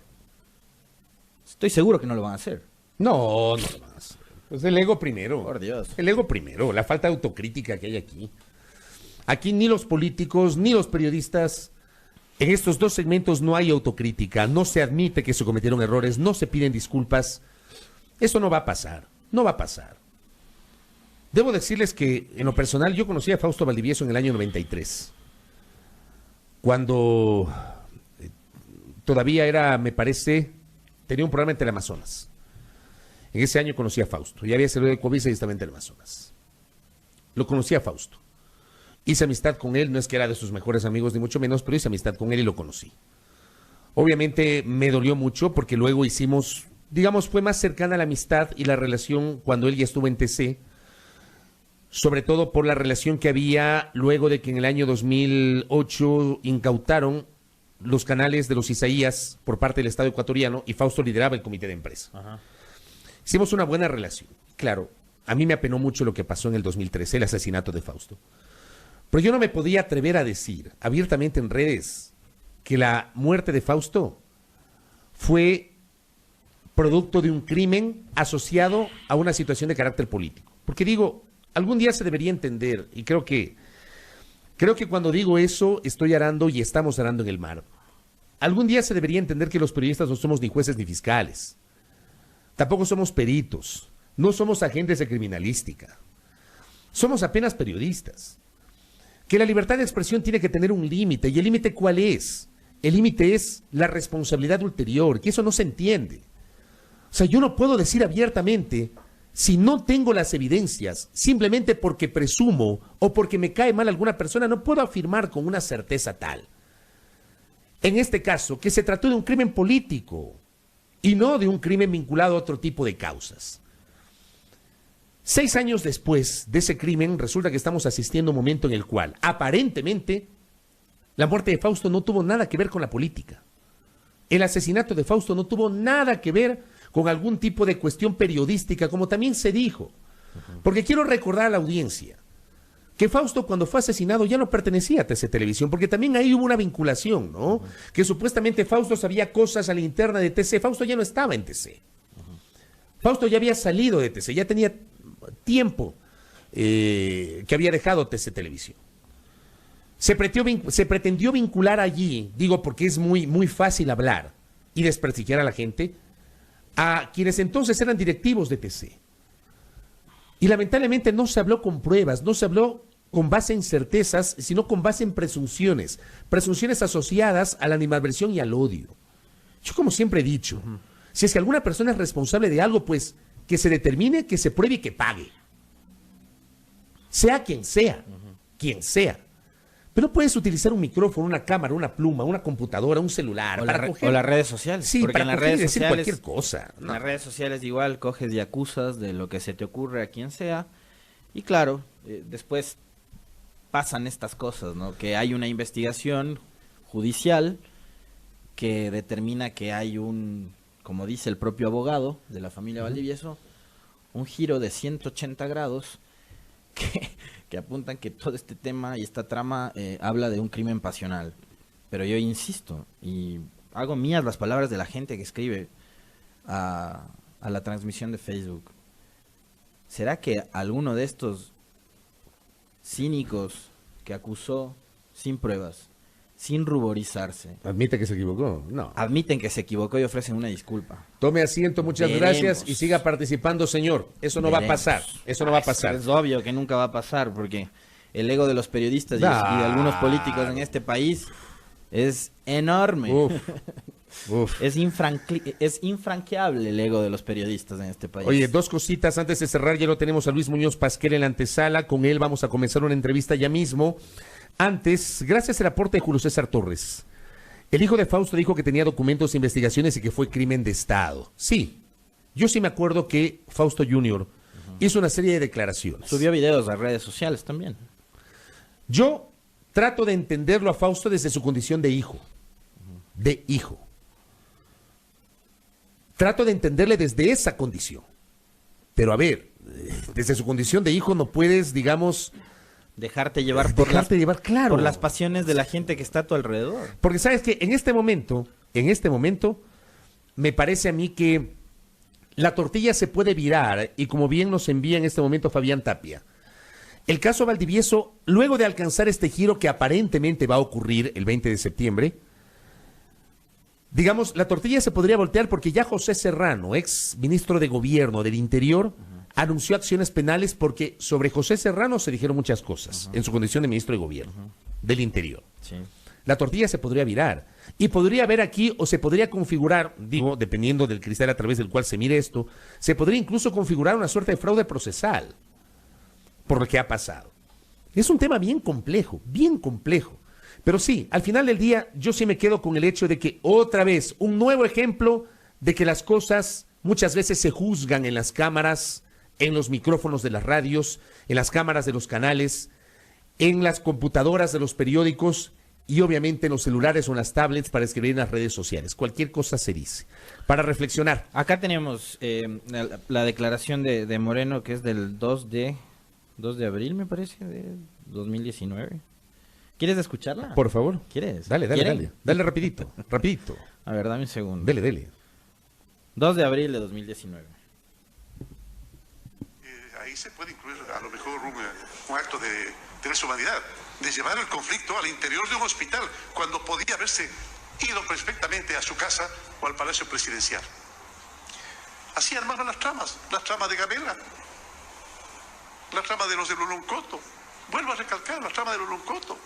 Estoy seguro que no lo van a hacer. No, no más. Pues el ego primero. Por Dios. El ego primero, la falta de autocrítica que hay aquí. Aquí ni los políticos ni los periodistas, en estos dos segmentos no hay autocrítica, no se admite que se cometieron errores, no se piden disculpas. Eso no va a pasar, no va a pasar. Debo decirles que en lo personal yo conocí a Fausto Valdivieso en el año 93, cuando todavía era, me parece, tenía un programa en Teleamazonas. En ese año conocí a Fausto, ya había salido de Coavisa y estaba en Teleamazonas. Lo conocí a Fausto. Hice amistad con él, no es que era de sus mejores amigos ni mucho menos, pero hice amistad con él y lo conocí. Obviamente me dolió mucho porque luego hicimos, digamos, fue más cercana la amistad y la relación cuando él ya estuvo en TC, sobre todo por la relación que había luego de que en el año 2008 incautaron los canales de los Isaías por parte del Estado ecuatoriano y Fausto lideraba el comité de empresa. Ajá. Hicimos una buena relación. Claro, a mí me apenó mucho lo que pasó en el 2013, el asesinato de Fausto. Pero yo no me podía atrever a decir abiertamente en redes que la muerte de Fausto fue producto de un crimen asociado a una situación de carácter político. Porque digo, algún día se debería entender, y creo que cuando digo eso estoy arando y estamos arando en el mar. Algún día se debería entender que los periodistas no somos ni jueces ni fiscales. Tampoco somos peritos, no somos agentes de criminalística. Somos apenas periodistas. Que la libertad de expresión tiene que tener un límite. ¿Y el límite cuál es? El límite es la responsabilidad ulterior, que eso no se entiende. O sea, yo no puedo decir abiertamente, si no tengo las evidencias, simplemente porque presumo o porque me cae mal alguna persona, no puedo afirmar con una certeza tal. En este caso, que se trató de un crimen político y no de un crimen vinculado a otro tipo de causas. 6 años después de ese crimen, resulta que estamos asistiendo a un momento en el cual, aparentemente, la muerte de Fausto no tuvo nada que ver con la política. El asesinato de Fausto no tuvo nada que ver con algún tipo de cuestión periodística, como también se dijo. Porque quiero recordar a la audiencia que Fausto, cuando fue asesinado, ya no pertenecía a TC Televisión, porque también ahí hubo una vinculación, ¿no? Que supuestamente Fausto sabía cosas a la interna de TC. Fausto ya no estaba en TC. Fausto ya había salido de TC, ya tenía tiempo que había dejado TC Televisión. Se pretendió vincular allí, digo porque es muy, muy fácil hablar y desprestigiar a la gente, a quienes entonces eran directivos de TC. Y lamentablemente no se habló con pruebas, no se habló con base en certezas, sino con base en presunciones asociadas a la animadversión y al odio. Yo como siempre he dicho, si es que alguna persona es responsable de algo, pues que se determine, que se pruebe y que pague. Sea quien sea, quien sea. Pero no puedes utilizar un micrófono, una cámara, una pluma, una computadora, un celular. O las redes sociales. Sí, porque para en las coger y redes decir sociales, cualquier cosa. En las redes sociales igual coges y acusas de lo que se te ocurre a quien sea. Y claro, después pasan estas cosas, ¿no? Que hay una investigación judicial que determina que hay un, como dice el propio abogado de la familia Valdivieso, un giro de 180 grados que apuntan que todo este tema y esta trama habla de un crimen pasional. Pero yo insisto y hago mías las palabras de la gente que escribe a la transmisión de Facebook. ¿Será que alguno de estos cínicos que acusó sin pruebas, sin ruborizarse, admite que se equivocó? No. Admiten que se equivocó y ofrecen una disculpa? Tome asiento, muchas gracias y siga participando, señor. Eso no va a pasar, eso no va a pasar. Es obvio que nunca va a pasar porque el ego de los periodistas y de algunos políticos en este país es enorme. Es infranqueable el ego de los periodistas en este país. Oye, 2 cositas antes de cerrar. Ya lo tenemos a Luis Muñoz Pasquel en la antesala. Con él vamos a comenzar una entrevista ya mismo. Antes, gracias al aporte de Julio César Torres. El hijo de Fausto dijo que tenía documentos e investigaciones y que fue crimen de Estado. Sí, yo sí me acuerdo que Fausto Jr. hizo una serie de declaraciones. Subió videos a redes sociales también. Yo trato de entenderlo a Fausto desde su condición de hijo. De hijo. Trato de entenderle desde esa condición. Pero a ver, desde su condición de hijo no puedes, digamos, dejarte llevar claro, por las pasiones de la gente que está a tu alrededor. Porque sabes que en este momento, me parece a mí que la tortilla se puede virar y como bien nos envía en este momento Fabián Tapia, el caso Valdivieso, luego de alcanzar este giro que aparentemente va a ocurrir el 20 de septiembre, digamos, la tortilla se podría voltear porque ya José Serrano, ex ministro de Gobierno del Interior, anunció acciones penales porque sobre José Serrano se dijeron muchas cosas en su condición de ministro de Gobierno del Interior. Sí. La tortilla se podría virar y podría haber aquí o se podría configurar, digo, dependiendo del cristal a través del cual se mire esto, se podría incluso configurar una suerte de fraude procesal por lo que ha pasado. Es un tema bien complejo, pero sí, al final del día yo sí me quedo con el hecho de que otra vez un nuevo ejemplo de que las cosas muchas veces se juzgan en las cámaras, en los micrófonos de las radios, en las cámaras de los canales, en las computadoras de los periódicos y obviamente en los celulares o en las tablets para escribir en las redes sociales. Cualquier cosa se dice. Para reflexionar. Acá tenemos la declaración de Moreno, que es del 2 de abril, me parece, de 2019. ¿Quieres escucharla? Por favor. ¿Quieres? Dale. Dale rapidito. A ver, dame un segundo. Dele. 2 de abril de 2019. Ahí se puede incluir a lo mejor un acto de lesa humanidad, de llevar el conflicto al interior de un hospital, cuando podía haberse ido perfectamente a su casa o al palacio presidencial. Así armaron las tramas de Gamela, la trama de los de Luluncoto. Vuelvo a recalcar, la trama de Luluncoto,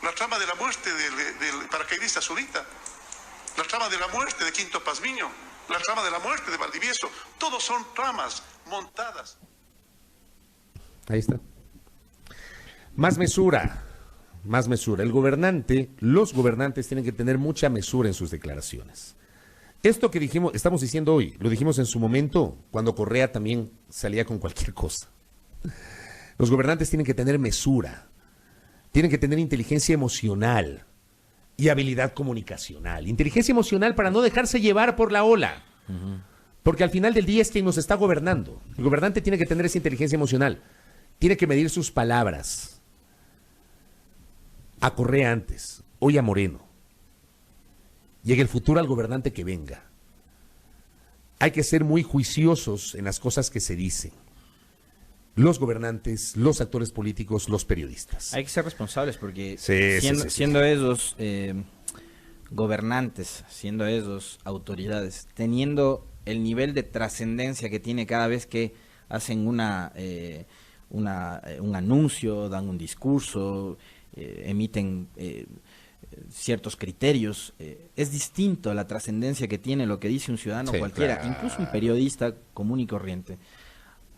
la trama de la muerte del paracaidista Zurita, la trama de la muerte de Quinto Pazmiño, la trama de la muerte de Valdivieso. Todos son tramas montadas. Ahí está. Más mesura. Los gobernantes tienen que tener mucha mesura en sus declaraciones. Esto que estamos diciendo hoy, lo dijimos en su momento, cuando Correa también salía con cualquier cosa. Los gobernantes tienen que tener mesura, tienen que tener inteligencia emocional y habilidad comunicacional. Inteligencia emocional para no dejarse llevar por la ola, porque al final del día es quien nos está gobernando. El gobernante tiene que tener esa inteligencia emocional, tiene que medir sus palabras. A Correa antes, hoy a Moreno, y en el futuro al gobernante que venga. Hay que ser muy juiciosos en las cosas que se dicen. Los gobernantes, los actores políticos, los periodistas. Hay que ser responsables porque Sí. siendo esos gobernantes, siendo esos autoridades, teniendo el nivel de trascendencia que tiene cada vez que hacen un anuncio, dan un discurso, emiten ciertos criterios, es distinto a la trascendencia que tiene lo que dice un ciudadano cualquiera, claro. Incluso un periodista común y corriente,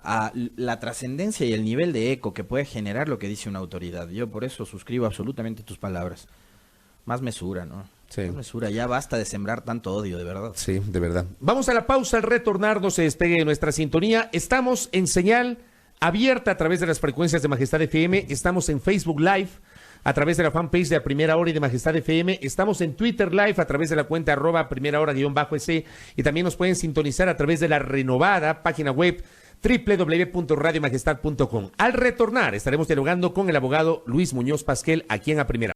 a la trascendencia y el nivel de eco que puede generar lo que dice una autoridad. Yo por eso suscribo absolutamente tus palabras. Más mesura, ¿no? Sí. Más mesura, ya basta de sembrar tanto odio, de verdad. Sí, de verdad. Vamos a la pausa, al retornar no se despegue de nuestra sintonía. Estamos en señal abierta a través de las frecuencias de Majestad FM, estamos en Facebook Live, a través de la fanpage de A Primera Hora y de Majestad FM. Estamos en Twitter Live a través de la cuenta @primerahora_s y también nos pueden sintonizar a través de la renovada página web www.radiomajestad.com. Al retornar estaremos dialogando con el abogado Luis Muñoz Pasquel aquí en A Primera.